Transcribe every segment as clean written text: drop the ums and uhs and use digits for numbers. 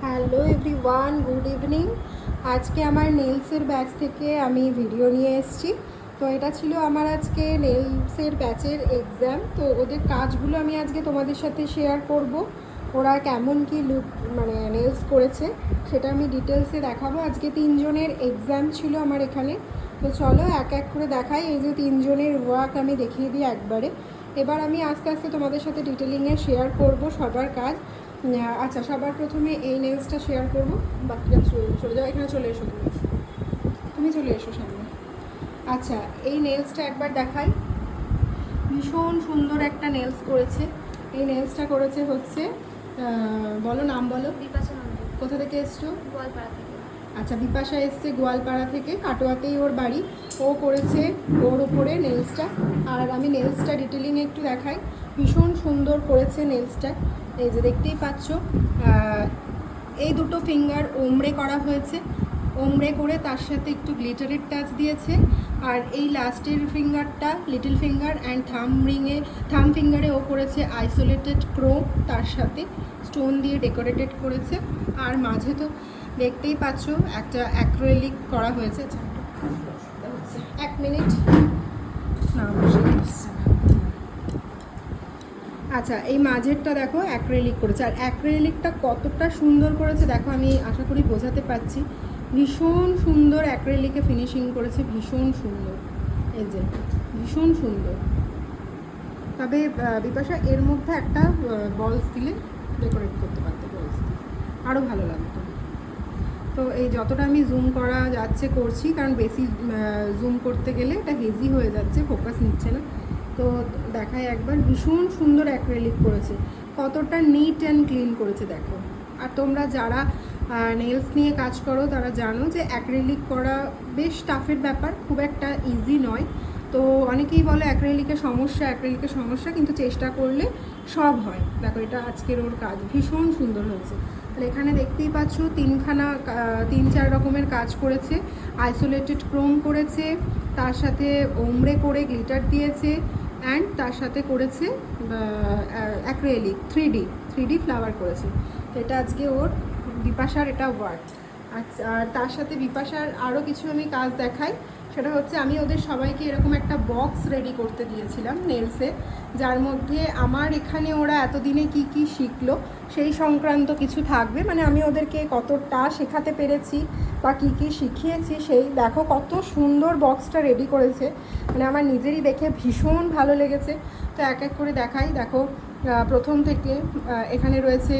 Hello everyone, good evening. আজকে আমার নেলসের batch থেকে আমি ভিডিও নিয়ে এসেছি। তো এটা ছিল আমার আজকে নেলসের ব্যাচের এক্সাম। তো ওদের কাজগুলো আমি আজকে তোমাদের সাথে শেয়ার করব। ওরা কেমন কি লুক মানে নেলস করেছে সেটা আমি ডিটেলসে দেখাবো। আজকে 3 জনের এক্সাম ছিল আমার এখানে। তো চলো এক এক করে দেখাই। এই যে 3 জনের ওয়ার্ক আমি দেখিয়ে দিই একবারে। এবার আমি আস্তে আস্তে তোমাদের সাথে ডিটেলিংয়ে শেয়ার করব সবার কাজ। আচ্ছা, সবার প্রথমে এই নেলসটা শেয়ার করবো। বাকিটা চলে যাও, এখানে চলে এসো, তুমি চলে এসো সামনে। আচ্ছা, এই নেলসটা একবার দেখাই। ভীষণ সুন্দর একটা নেলস করেছে। এই নেলসটা করেছে হচ্ছে বলো, নাম বলো। বিপাশা নন্দী। কোথা থেকে এসছো? গোয়ালপাড়া থেকে। আচ্ছা, বিপাশা এসছে গোয়ালপাড়া থেকে, কাটোয়াতেই ওর বাড়ি। ও করেছে ওর ওপরে নেলসটা। আর আমি নেলসটা ডিটেলিংয়ে একটু দেখাই। ভীষণ সুন্দর করেছে নেলসটা। এই যে দেখতেই পাচ্ছ, এই দুটো ফিঙ্গার ওমড়ে করা হয়েছে। ওমড়ে করে তার সাথে একটু গ্লিটারের টাচ দিয়েছে। আর এই লাস্টের ফিঙ্গারটা লিটল ফিঙ্গার অ্যান্ড থাম ফিঙ্গারে ও করেছে আইসোলেটেড ক্রোম, তার সাথে স্টোন দিয়ে ডেকোরেটেড করেছে। আর মাঝে তো দেখতেই পাচ্ছ একটা অ্যাক্রিলিক করা হয়েছে। এক মিনিট না, আচ্ছা, এই মাঝেরটা দেখো অ্যাক্রিলিক করেছে। আর অ্যাক্রিলিকটা কতটা সুন্দর করেছে দেখো, আমি আশা করি বোঝাতে পারছি। ভীষণ সুন্দর অ্যাক্রিলিকে ফিনিশিং করেছে, ভীষণ সুন্দর। এই যে ভীষণ সুন্দর। তবে বিপাশা এর মধ্যে একটা বলস দিলে ডেকোরেট করতে পারতো, বলস দিয়ে আরও ভালো লাগতো। তো এই যতটা আমি জুম করা যাচ্ছে করছি, কারণ বেশি জুম করতে গেলে এটা হেজি হয়ে যাচ্ছে, ফোকাস নিচ্ছে না। তো দেখায় একবার, ভীষণ সুন্দর অ্যাক্রিলিক করেছে, কতটা নিট অ্যান্ড ক্লিন করেছে দেখো। আর তোমরা যারা নেলস নিয়ে কাজ করো তারা জানো যে অ্যাক্রিলিক করা বেশ টাফের ব্যাপার, খুব একটা ইজি নয়। তো অনেকেই বলে অ্যাক্রিলিকের সমস্যা, কিন্তু চেষ্টা করলে সব হয়। দেখো, এটা আজকের ওর কাজ ভীষণ সুন্দর হয়েছে। তাহলে এখানে দেখতেই পাচ্ছ 3-4 রকমের কাজ করেছে। আইসোলেটেড ক্রোম করেছে, তার সাথে ওমড়ে করে গ্লিটার দিয়েছে, অ্যান্ড তার সাথে করেছে অ্যাক্রিলিক 3D ফ্লাওয়ার করেছে। তো এটা আজকে ওর বিপাশার এটা ওয়ার্ক। আচ্ছা, আর তার সাথে বিপাশার আরও কিছু আমি কাজ দেখাই। সেটা হচ্ছে, আমি ওদের সবাইকে এরকম একটা বক্স রেডি করতে দিয়েছিলাম নেলসে, যার মধ্যে আমার এখানে ওরা এতদিনে কি কি শিখলো সেই সংক্রান্ত কিছু থাকবে। মানে আমি ওদেরকে কতটা শেখাতে পেরেছি বা কী কী শিখিয়েছি, সেই দেখো কত সুন্দর বক্সটা রেডি করেছে। মানে আমার নিজেরই দেখে ভীষণ ভালো লেগেছে। তো এক এক করে দেখাই। দেখো, প্রথম থেকে এখানে রয়েছে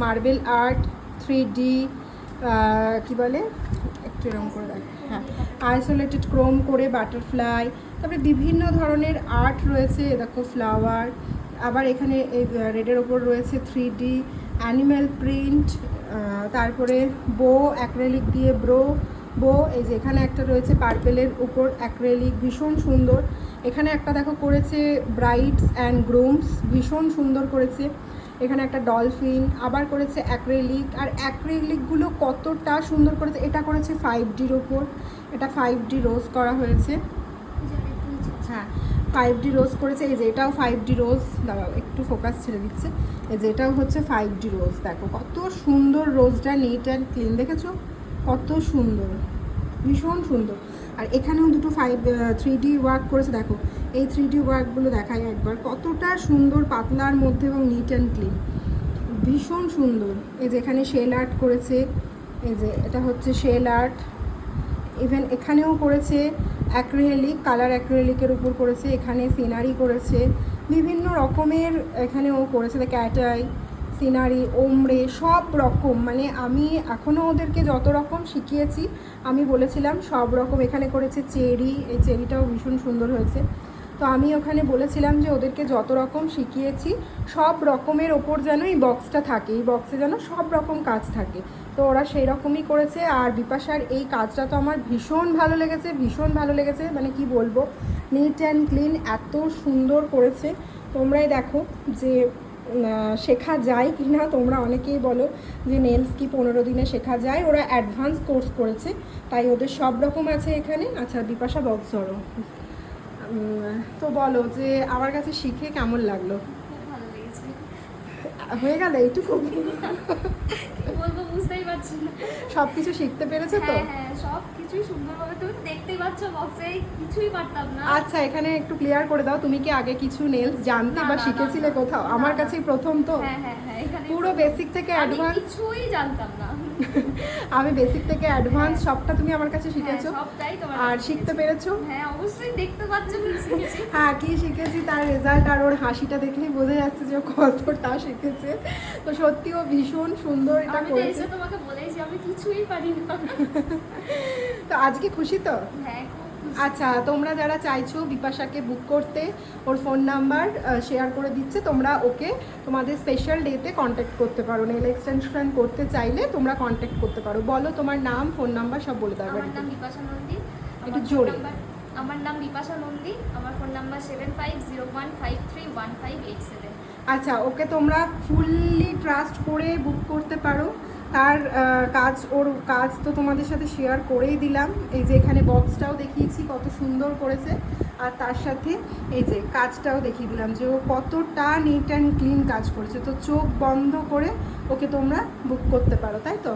মার্বেল আর্ট, 3D, কী বলে, একটু এরকম করে দেখ, হ্যাঁ, আইসোলেটেড ক্রোম করে বাটারফ্লাই, তারপরে বিভিন্ন ধরনের আর্ট রয়েছে। দেখো ফ্লাওয়ার, আবার এখানে এই রেডের ওপর রয়েছে 3D অ্যানিম্যাল প্রিন্ট, তারপরে বো অ্যাক্রেলিক দিয়ে বো। এই যে এখানে একটা রয়েছে পার্পেলের উপর অ্যাক্রেলিক, ভীষণ সুন্দর। এখানে একটা দেখো করেছে ব্রাইডস অ্যান্ড গ্রুমস, ভীষণ সুন্দর করেছে। এখানে একটা ডলফিন, আবার করেছে অ্যাক্রেলিক। আর অ্যাক্রেলিকগুলো কতটা সুন্দর করেছে। এটা করেছে 5Dর ওপর, এটা 5D রোজ করা হয়েছে। হ্যাঁ, 5D রোজ করেছে। এই যে এটাও 5D রোজ, দাঁড়াও একটু ফোকাস ছেড়ে দিচ্ছে। এই যে এটাও হচ্ছে 5D রোজ। দেখো কত সুন্দর, রোজটা নিট অ্যান্ড ক্লিন, দেখেছো কত সুন্দর, ভীষণ সুন্দর। আর এখানেও দুটো 3D ওয়ার্ক করেছে। দেখো এই 3D ওয়ার্কগুলো দেখাই একবার, কতটা সুন্দর, পাতলার মধ্যে এবং নিট অ্যান্ড ক্লিন, ভীষণ সুন্দর। এই যে এখানে শেল আর্ট করেছে, এই যে এটা হচ্ছে শেল আর্ট। ইভেন এখানেও করেছে অ্যাক্রিলিক, কালার অ্যাক্রিলিকের উপর করেছে। এখানে সিনারি করেছে, বিভিন্ন রকমের এখানেও করেছে, ক্যাটাই, সিনারি, ওমড়ে, সব রকম। মানে আমি এখনও ওদেরকে যত রকম শিখিয়েছি আমি বলেছিলাম সব রকম। এখানে করেছে চেরি, এই চেরিটাও ভীষণ সুন্দর হয়েছে। তো আমি ওখানে বলেছিলাম যে ওদেরকে যত রকম শিখিয়েছি সব রকমের ওপর যেন এই বক্সটা থাকে, এই বক্সে যেন সব রকম কাজ থাকে। তো ওরা সেই রকমই করেছে। আর বিপাশার এই কাজটা তো আমার ভীষণ ভালো লেগেছে, মানে কি বলবো, নিট অ্যান্ড ক্লিন, এত সুন্দর করেছে। তোমরাই দেখো যে শেখা যায় কি না। তোমরা অনেকেই বলো যে নেলস কি 15 দিনে শেখা যায়, ওরা অ্যাডভান্স কোর্স করেছে, তাই ওদের সব রকম আছে এখানে। আচ্ছা, বিপাশা বক্স ধরো। তো বলো যে আমার কাছে শিখে কেমন লাগলো? খুব ভালো লেগেছে। হয়ে গেল এইটুকু? বলবো বুঝতে পারছি না। সব কিছু শিখতে পেরেছো তো? হ্যাঁ হ্যাঁ, সব কিছুই সুন্দরভাবে, তুমি তো দেখতেই পাচ্ছ বক্সে, কিছুই পারতাম না। আচ্ছা, এখানে একটু ক্লিয়ার করে দাও, তুমি কি আগে কিছু নেলস জানতে না, বা না, শিখেছিলে না, কোথাও? না, আমার না। কাছেই প্রথম তো। হ্যাঁ হ্যাঁ হ্যাঁ, এখানে পুরো বেসিক থেকে আমি অ্যাডভান্স। কিছুই জানতাম না। আমি বেসিক থেকে অ্যাডভান্স হ্যাঁ। সবটা তুমি আমার কাছে হ্যাঁ, শিখেছো। সবটাই তোমার আর কাছে শিখতে শিখেছি। পেরেছো? হ্যাঁ অবশ্যই, দেখতে পাচ্ছ কি শিখেছি। হ্যাঁ, কি শিখেছি তার রেজাল্ট আর ওর হাসিটা দেখেই বোঝা যাচ্ছে যে ও কতটা শিখেছে। তো সত্যি ও ভীষণ সুন্দর এটা আমি তো করেছে। এসে তোমাকে বলেইছি আমি কিছুই পারি না। তো আজকে খুশি তো? হ্যাঁ খুব খুশি। আচ্ছা, তোমরা যারা চাইছো বিপাশাকে বুক করতে, ওর ফোন নাম্বার শেয়ার করে দিচ্ছে, তোমরা ওকে তোমাদের স্পেশাল ডেতে কন্ট্যাক্ট করতে পারো। নেল এক্সটেনশন করতে চাইলে তোমরা কন্ট্যাক্ট করতে পারো। বলো তোমার নাম, ফোন নাম্বার সব বলে দাও। আমার নাম বিপাশা নন্দী। একটু জোরে। আমার নাম বিপাশা নন্দী, আমার ফোন নাম্বার 7501531587। আচ্ছা, ওকে তোমরা ফুললি ট্রাস্ট করে বুক করতে পারো। তার ওর কাজ তো তোমাদের সাথে শেয়ার করেই দিলাম। এই যে এখানে বক্সটাও দেখিয়েছি কত সুন্দর করেছে, আর তার সাথে এই যে কাজটাও দেখিয়ে দিলাম যে ও কতটা নিট অ্যান্ড ক্লিন কাজ করেছে। তো চোখ বন্ধ করে ওকে তোমরা বুক করতে পারো, তাই তো?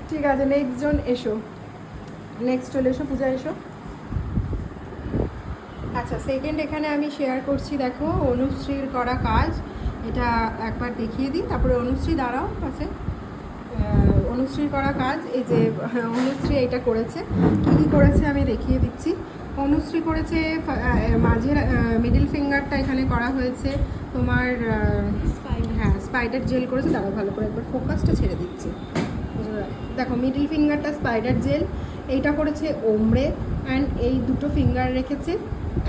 ঠিক আছে, নেক্সট জন এসো, নেক্সট চলে এসো, পূজা এসো। আচ্ছা, সেকেন্ড এখানে আমি শেয়ার করছি, দেখো অনুশ্রীর করা কাজ। এটা একবার দেখিয়ে দিই, তারপরে অনুশ্রী দাঁড়াও পাশে। অনুশ্রীর করা কাজ, এই যে অনুশ্রী এটা করেছে। কী কী করেছে আমি দেখিয়ে দিচ্ছি। অনুশ্রী করেছে মাঝের মিডল ফিঙ্গারটা এখানে করা হয়েছে তোমার, হ্যাঁ স্পাইডার জেল করেছে। দাঁড়াও ভালো করে একবার ফোকাসটা ছেড়ে দিচ্ছি। দেখো মিডল ফিঙ্গারটা স্পাইডার জেল, এইটা করেছে ওমড়ে, অ্যান্ড এই দুটো ফিঙ্গার রেখেছে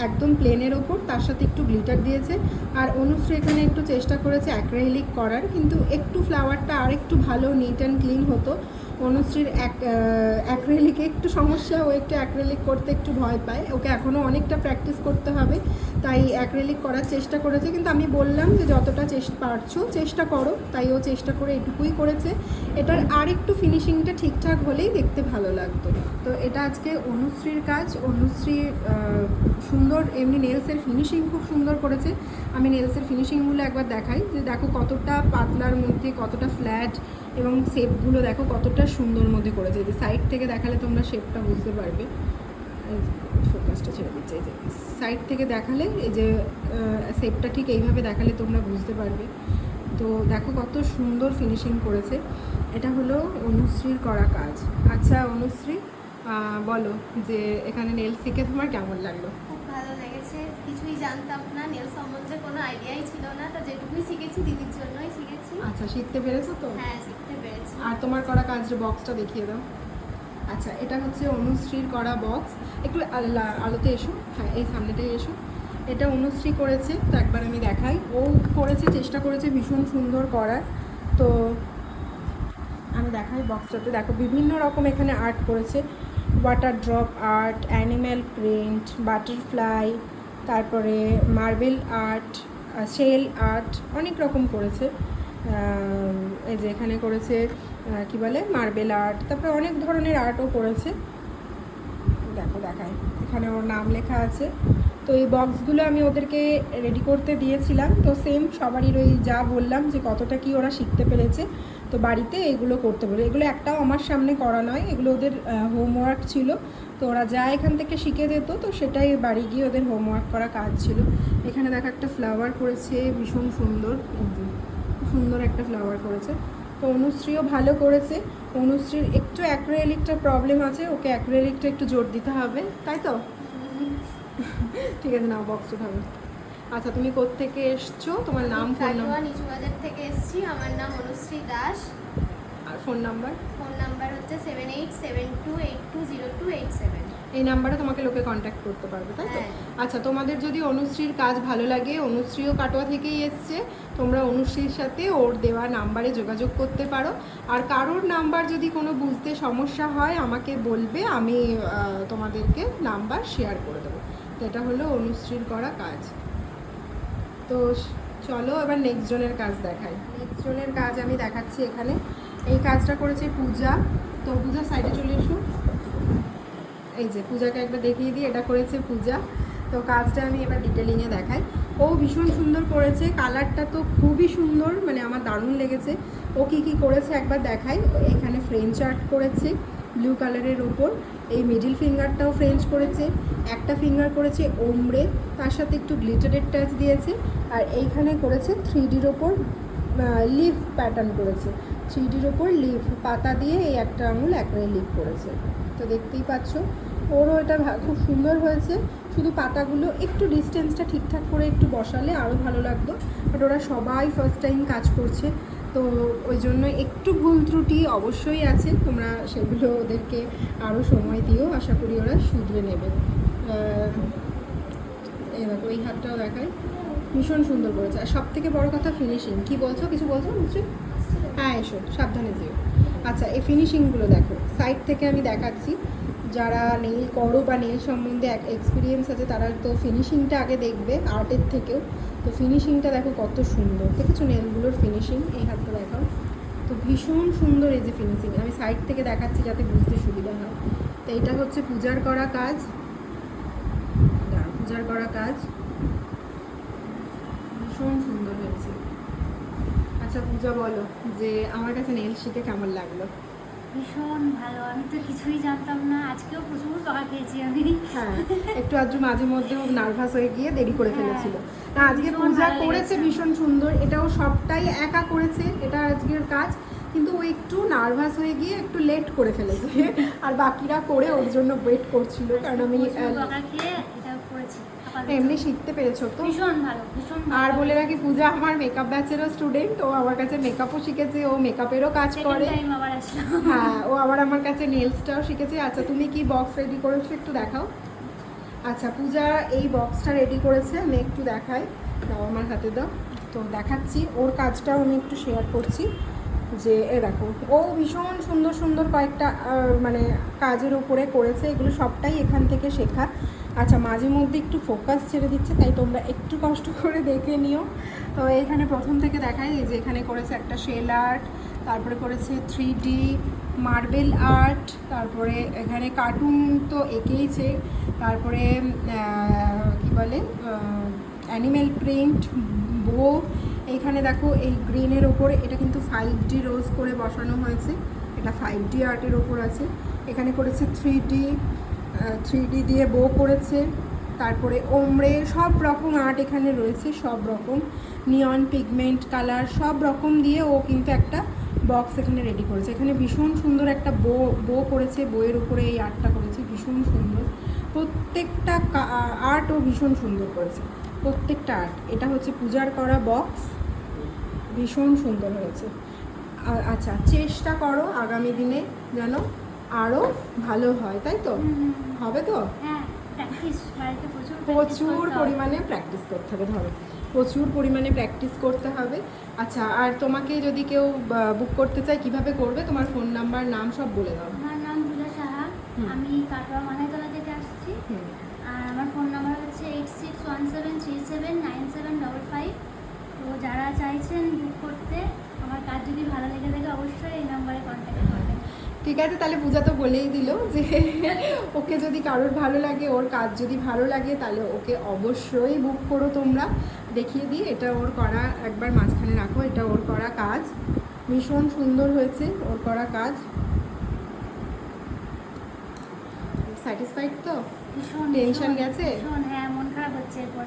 একদম প্লেনের ওপর, তার সাথে একটু গ্লিটার দিয়েছে। আর অনুশ্রী এখানে একটু চেষ্টা করেছে অ্যাক্রেলিক করার, কিন্তু একটু ফ্লাওয়ারটা আর একটু ভালো নিট অ্যান্ড ক্লিন হতো। অনুশ্রীর অ্যাক্রেলিকে একটু সমস্যা, ও একটু অ্যাক্রেলিক করতে একটু ভয় পায়, ওকে এখনও অনেকটা প্র্যাকটিস করতে হবে, তাই অ্যাক্রেলিক করার চেষ্টা করেছে। কিন্তু আমি বললাম যে যতটা পারছো চেষ্টা করো, তাই ও চেষ্টা করে এটুকুই করেছে। এটার আর একটু ফিনিশিংটা ঠিকঠাক হলেই দেখতে ভালো লাগতো। তো এটা আজকে অনুশ্রীর কাজ। অনুশ্রী সুন্দর এমনি নেলসের ফিনিশিং খুব সুন্দর করেছে। আমি নেলসের ফিনিশিংগুলো একবার দেখাই, যে দেখো কতটা পাতলার মধ্যে কতটা ফ্ল্যাট, এবং শেপগুলো দেখো কতটা সুন্দর মধ্যে করেছে। যে সাইড থেকে দেখালে তোমরা শেপটা বুঝতে পারবে। ফোকাসটা ছেড়ে দিচ্ছে, এই যে সাইড থেকে দেখালে এই যে শেপটা ঠিক এইভাবে দেখালে তোমরা বুঝতে পারবে। তো দেখো কত সুন্দর ফিনিশিং করেছে। এটা হলো অনুশ্রীর করা কাজ। আচ্ছা অনুশ্রী, বলো যে এখানে নেল শিখে তোমার কেমন লাগলো? খুব ভালো লেগেছে, কিছুই জানতাম না, নেল সম্বন্ধে কোনো আইডিয়াই ছিল না, তো যেটুকুই শিখেছি দিদির জন্যই শিখেছি। আচ্ছা, শিখতে পেরেছো তো? হ্যাঁ শিখতে পেরেছি। আর তোমার করা কাজের বক্সটা দেখিয়ে দাও। আচ্ছা, এটা হচ্ছে অনুশ্রীর করা বক্স। একটু আলোতে এসো, হ্যাঁ এই সামনেটাই এসো। এটা অনুশ্রী করেছে, তো একবার আমি দেখাই। ও করেছে, চেষ্টা করেছে ভীষণ সুন্দর করার। তো আমি দেখাই বক্সটাতে, দেখো বিভিন্ন রকম এখানে আর্ট করেছে। Water drop art, animal print, butterfly, তারপরে মার্বেল আর্ট, শেল আর্ট, অনেক রকম করেছে। এই যে এখানে করেছে কি বলে মার্বেল আর্ট, তারপরে অনেক ধরনের আর্টও করেছে। দেখো দেখায়, এখানে ওর নাম লেখা আছে। তো এই বক্সগুলো আমি ওদেরকে রেডি করতে দিয়েছিলাম। তো সেম সবারই ওই যা বললাম যে কতটা কি ওরা শিখতে পেরেছে, তো বাড়িতে এগুলো করতে পারে। এগুলো একটাও আমার সামনে করা নয়, এগুলো ওদের হোমওয়ার্ক ছিল। তো ওরা যা এখান থেকে শিখে যেত, তো সেটাই বাড়ি গিয়ে ওদের হোমওয়ার্ক করা কাজ ছিল। এখানে দেখো একটা ফ্লাওয়ার করেছে, ভীষণ সুন্দর, সুন্দর একটা ফ্লাওয়ার করেছে। তো অনুশ্রীও ভালো করেছে। অনুশ্রীর একটু অ্যাক্রেলিকটার প্রবলেম আছে, ওকে অ্যাক্রেলিকটা একটু জোর দিতে হবে, তাই তো? ঠিক আছে, নাও বক্স উঠাবে। আচ্ছা, তুমি কোত্থেকে এসছো, তোমার নাম, ফোন কাটোয়া নাম্বার? নিচু বাজার থেকে এসেছি, আমার নাম অনুশ্রী দাস। আর ফোন নাম্বার? ফোন নাম্বার হচ্ছে 7872820287। এই নাম্বারে তোমাকে লোকে কন্ট্যাক্ট করতে পারবে, তাই তো? হ্যাঁ। আচ্ছা, তোমাদের যদি অনুশ্রীর কাজ ভালো লাগে, অনুশ্রীও কাটোয়া থেকেই এসছে, তোমরা অনুশ্রীর সাথে ওর দেওয়া নাম্বারে যোগাযোগ করতে পারো। আর কারোর নাম্বার যদি কোনো বুঝতে সমস্যা হয় আমাকে বলবে, আমি তোমাদেরকে নাম্বার শেয়ার করে দেবো। তো এটা হলো অনুশ্রীর করা কাজ। তো চলো এবার নেক্সট জনের কাজ দেখাই। নেক্সট জনের কাজ আমি দেখাচ্ছি এখানে। এই কাজটা করেছে পূজা। তো পূজা সাইডে চলে এসো। এই যে পূজাকে একবার দেখিয়ে দিই, এটা করেছে পূজা। তো কাজটা আমি এবার ডিটেলিংয়ে দেখাই। ও ভীষণ সুন্দর করেছে, কালারটা তো খুবই সুন্দর, মানে আমার দারুণ লেগেছে। ও কী কী করেছে একবার দেখাই। এখানে ফ্রেঞ্চ আর্ট করেছে ব্লু কালারের ওপর, এই মিডিল ফিঙ্গারটাও ফ্রেঞ্চ করেছে, একটা ফিঙ্গার করেছে ওমরে, তার সাথে একটু গ্লিটারের টাচ দিয়েছে, আর এইখানে করেছে 3Dর ওপর লিফ প্যাটার্ন করেছে, 3Dর ওপর লিফ পাতা দিয়ে এই একটা আঙুল লিফ করেছে। তো দেখতেই পাচ্ছ ওরও এটা খুব সুন্দর হয়েছে, শুধু পাতাগুলো একটু ডিস্টেন্সটা ঠিকঠাক করে একটু বসালে আরও ভালো লাগতো, বাট ওরা সবাই ফার্স্ট টাইম কাজ করছে, তো ওই জন্য একটু ভুল ত্রুটি অবশ্যই আছে, তোমরা সেগুলো ওদেরকে আরও সময় দিও, আশা করি ওরা শুধরে নেবে। এই দেখো এই হাতটাও দেখায়, ভীষণ সুন্দর করেছে। আর সব থেকে বড়ো কথা ফিনিশিং। কি বলছো, কিছু বলছো নিশ্চয়ই? হ্যাঁ এসো, সাবধানে যেও। আচ্ছা এই ফিনিশিংগুলো দেখো, সাইড থেকে আমি দেখাচ্ছি, যারা নেল করো বা নেল সম্বন্ধে এক্সপিরিয়েন্স আছে তারা তো ফিনিশিংটা আগে দেখবে আর্টের থেকেও। তো ফিনিশিংটা দেখো কত সুন্দর, দেখেছো নেলগুলোর ফিনিশিং, এই হাতটা দেখাও, তো ভীষণ সুন্দর এই যে ফিনিশিং। আমি সাইড থেকে দেখাচ্ছি যাতে বুঝতে সুবিধা হয়। তো এইটা হচ্ছে পূজার করা কাজ, পূজার করা কাজ ভীষণ সুন্দর হয়েছে। আচ্ছা পূজা বলো যে আমার কাছে নেল শিখে কেমন লাগলো? ভীষণ ভালো, আমি তো কিছুই জানতাম না, আজকেও প্রচুর বকা খেয়েছি আমি। হ্যাঁ একটু আধটু মাঝে মধ্যে নার্ভাস হয়ে গিয়ে দেরি করে ফেলেছিল। না আজকে ভীষণ পূজা ভালো করেছে লেগেছে। ভীষণ সুন্দর, এটাও সবটাই একা করেছে, এটা আজকের কাজ, কিন্তু ও একটু নার্ভাস হয়ে গিয়ে একটু লেট করে ফেলেছে আর বাকিরা করে ওর জন্য ওয়েট করছিল, কারণ আমি প্রচুর বকা খেয়ে এটা করেছি। আপাতত এমনি শিখতে পেরেছো তো? ভীষণ ভালো, ভীষণ ভালো। আর বলে রাখি পূজা আমার মেকআপ ব্যাচেরও স্টুডেন্ট, ও আমার কাছে মেকআপও শিখেছে, ও মেকআপেরও কাজ করে। সেকেন্ড টাইম আবার আসলাম। হ্যাঁ ও আবার আমার কাছে নেলসটাও শিখেছে। আচ্ছা তুমি কি বক্স রেডি করেছো একটু দেখাও। আচ্ছা পূজা এই বক্সটা রেডি করেছে, আমি একটু দেখাই, দাও আমার হাতে দাও। তো দেখাচ্ছি ওর কাজটাও আমি একটু শেয়ার করছি, যে এ দেখো ও ভীষণ সুন্দর সুন্দর কয়েকটা মানে কাজের উপরে করেছে, এগুলো সবটাই এখান থেকে শেখা। আচ্ছা মাঝে মধ্যে একটু ফোকাস ছেড়ে দিচ্ছে, তাই তোমরা একটু কষ্ট করে দেখে নিও। তো এখানে প্রথম থেকে দেখাই, এই যে এখানে করেছে একটা শেল আর্ট, তারপরে করেছে 3D মার্বেল আর্ট, তারপরে এখানে কার্টুন তো এঁকেইছে, তারপরে কি বলে অ্যানিমেল প্রিন্ট, বো। এইখানে দেখো এই গ্রিনের ওপরে এটা কিন্তু 5D রোজ করে বসানো হয়েছে, এটা 5D আর্টের ওপর আছে। এখানে করেছে 3D দিয়ে বো করেছে, তারপরে ওমরে সব রকম আর্ট এখানে রয়েছে, সব রকম নিয়ন পিগমেন্ট কালার সব রকম দিয়ে ও কিন্তু একটা বক্স এখানে রেডি করেছে। এখানে ভীষণ সুন্দর একটা বো করেছে, বইয়ের উপরে এই আর্টটা করেছে, ভীষণ সুন্দর। প্রত্যেকটা আর্টও ভীষণ সুন্দর করেছে, প্রত্যেকটা আর্ট। এটা হচ্ছে পূজার করা বক্স, ভীষণ সুন্দর হয়েছে। আচ্ছা চেষ্টা করো আগামী দিনে যেন আরও ভালো হয়, তাই তো? হবে তো? হ্যাঁ প্র্যাকটিস, বাড়িতে প্রচুর পরিমাণে প্র্যাকটিস করতে হবে, ধরো প্রচুর পরিমাণে প্র্যাকটিস করতে হবে। আচ্ছা আর তোমাকে যদি কেউ বুক করতে চায় কিভাবে করবে, তোমার ফোন নাম্বার নাম সব বলে দাও। আমার নাম পূজা সাহা, আমি কাটোয়া মাথায়তলা থেকে আসছি, আর আমার ফোন নাম্বার হচ্ছে 8617379755। তো যারা চাইছেন বুক করতে, আমার কাজ যদি ভালো লেগে থাকে অবশ্যই এই নাম্বারে কন্ট্যাক্ট করবেন। ঠিক আছে, তাহলে পূজা তো বলেই দিল যে ওকে যদি কারোর ভালো লাগে, ওর কাজ যদি ভালো লাগে, তাহলে ওকে অবশ্যই বুক করো তোমরা। দেখিয়ে দিই, এটা ওর করা, একবার মাঝখানে রাখো, এটা ওর করা কাজ, ভীষণ সুন্দর হয়েছে ওর করা কাজ। স্যাটিসফাইড তো? ভীষণ টেনশন গেছে? ভীষণ, হ্যাঁ মন খারাপ হচ্ছে এরপর,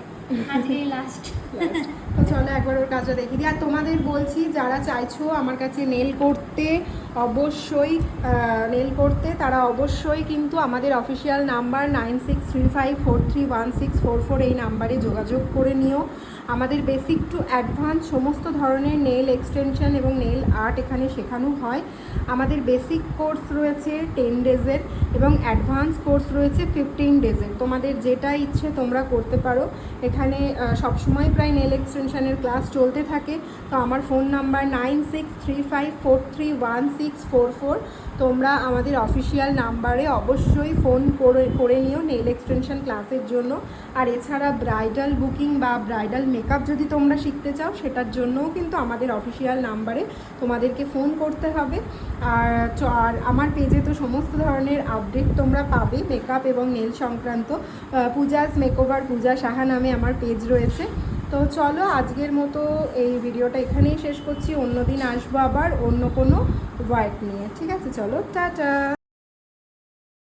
আজকেই লাস্ট। তো চলো একবার ওর কাজটা দেখিয়ে দিই। আর তোমাদের বলছি যারা চাইছো আমার কাছে নেল করতে, অবশ্যই নেল করতে, তারা অবশ্যই কিন্তু আমাদের অফিসিয়াল নাম্বার 9635431644 এই নাম্বারে যোগাযোগ করে নিও। আমাদের বেসিক টু অ্যাডভান্স সমস্ত ধরনের নেল এক্সটেনশন এবং নেল আর্ট এখানে শেখানো হয়। আমাদের বেসিক কোর্স রয়েছে 10 ডেজের এবং অ্যাডভান্স কোর্স রয়েছে 15 ডেজের। তোমাদের যেটা ইচ্ছে তোমরা করতে পারো। এখানে সবসময় প্রায় নেল এক্সটেনশনের ক্লাস চলতে থাকে। তো আমার ফোন নাম্বার 9635431644। তোমরা আমাদের অফিসিয়াল নাম্বারে অবশ্যই ফোন করে নিও নেল এক্সটেনশন ক্লাসের জন্য। আর এছাড়া ব্রাইডাল বুকিং বা ব্রাইডাল মেকআপ যদি তোমরা শিখতে চাও, সেটার জন্যও কিন্তু আমাদের অফিসিয়াল নাম্বারে তোমাদেরকে ফোন করতে হবে। আর আমার পেজে তো সমস্ত ধরনের আপডেট তোমরা পাবে মেকআপ এবং নেল সংক্রান্ত। পূজাস মেকওভার পূজা সাহা নামে আমার পেজ রয়েছে। তো তো চলো আজকের মতো এই ভিডিওটা এখানেই শেষ করছি, অন্য দিন আসবো আবার অন্য কোনো ওয়ার্ক নিয়ে। ঠিক আছে, চলো টাটা।